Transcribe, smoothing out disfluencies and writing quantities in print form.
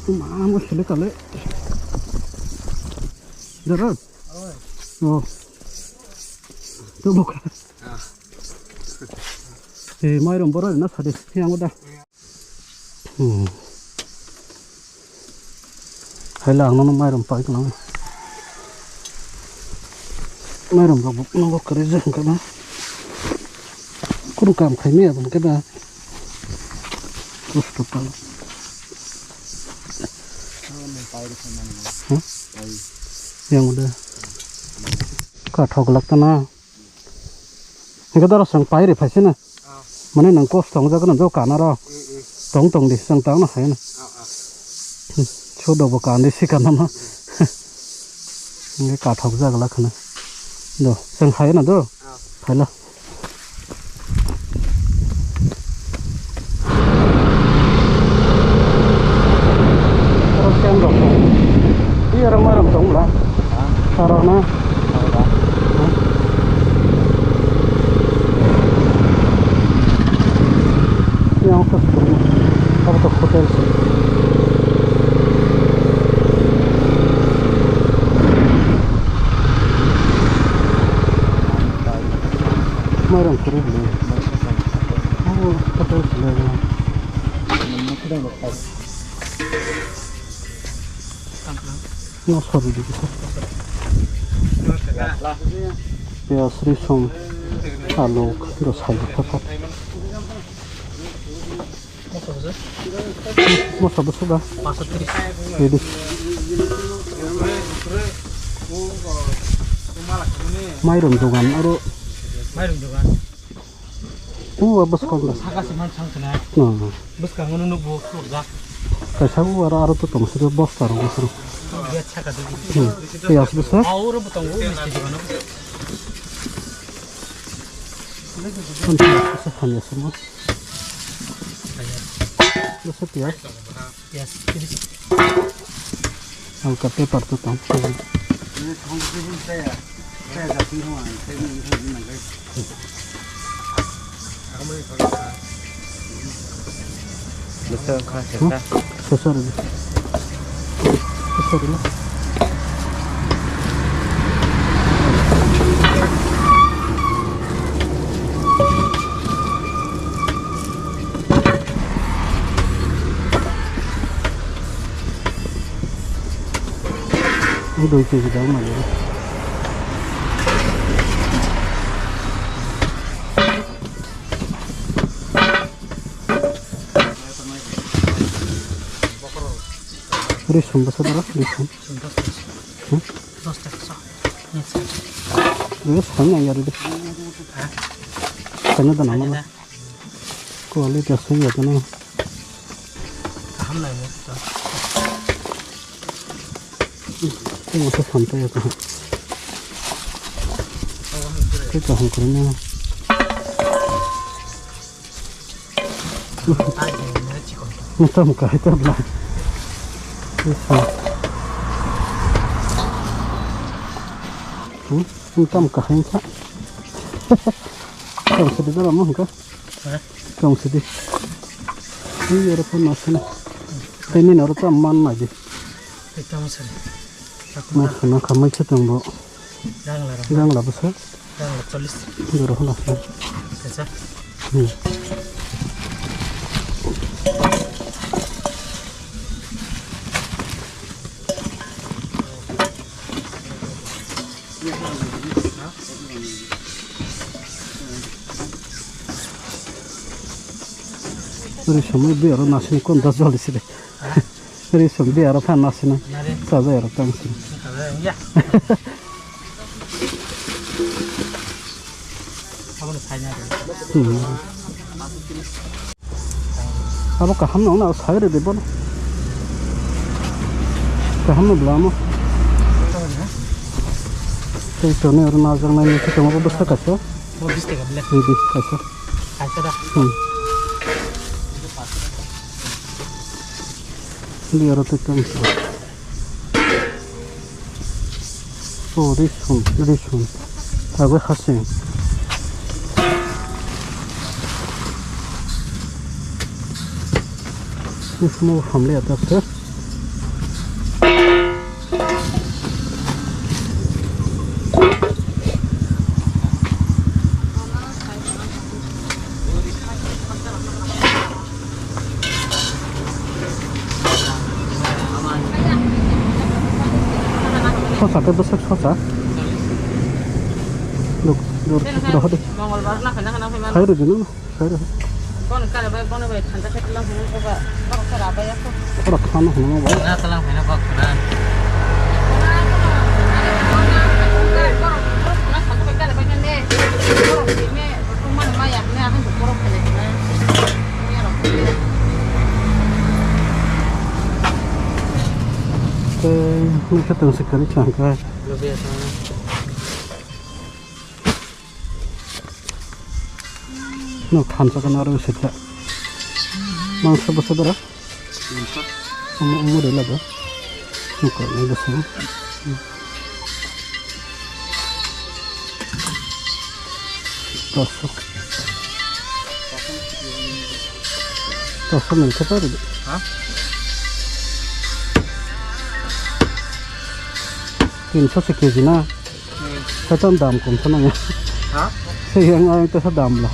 Mama sele kale. Jaran. Oh. Tuh buka. Mai romboro na sadis yang udah. Hai lang nó mai rom pai kana. Mai rom robuk nó kare jang kana. Kudu kam khai me abang kana. Terus total. Yang udah kathok lakna ini darah sang pai re phase na mane nang post tong ja kana jo kana ra tong tong di sang tang na hai na chodo bo kan di si kana ma ini kathok ja gala khana do sang hai na do phaila orang marah dong lah, karena yang ke apa tuh hotel sih, marah kurang deh, oh hotel sih lah, no sorry dikit. Ya serisom alok terus halu tepat. Mau sabut sudah. Jadi. Mayrum dungan aru. Mayrum dungan. Bus kondas. Hakasi man sang kena. Nah. Bus kangen nunggu surga. Kaisa aru tuh tong sudah bos taruh suruh. Dia cakap dulu. Iya besar. Aur butang mesti juga. Hanya semua. Besar ya. Ya, jadi. Angkat paper tuh tong. Besar kan? Besar ini. Besar ini. Ini doi kg daun aja. Risum besar lah risum. Terus hanya yang ada. Kayaknya tanah mana? Kualitas saya tanah. Kaham lah ya. Ini masih santai ya tuh. Kita hangkurnya. Masa muka itu belah. Bisa. Minta muka ini tak. Kamu sedih dalam mana kah? Kamu sedih. Ini ada pun masih. Ini naruh taman aja. Kita masih. Nah, kamu itu tunggu. Jangan lah besar. Jangan tulis. Dorong lah. Besar. Risum biar nasi kon dah jual di sini. Risum biar apa nasi na? Saja ya orang sini. Ya. Kamu tanya deh. Apa kaham nong sayur di bawah? Kaham belum? Itu nih orang nazar main itu cuma besar kasih. Bisa tak boleh? Ini kasih. Kasih dah. Lihat itu kan. Oh, risum. Aku khasnya. Ini semua family atas tu. শসা কে দশ শসা দেখো দে মঙ্গলবার না খানা খানা ফেমান খাই রয়েছে না খাই রয়েছে কোন কালে ভাই কোন ভাই ঠান্ডা খেতে লাম ফেমান বাবা বড় খারাপ ভাই আছে ওরা খানো হলো ভাই না তালাম ফেনা পাক না ini ketemu sekali cangkai lebih sana no khansa kan aru sita mangsa basadara umur laga nuka ni basana tosok milte paru ha 300 kg na sa tam dam kom sa nang ha sa yang ay ta sa dam la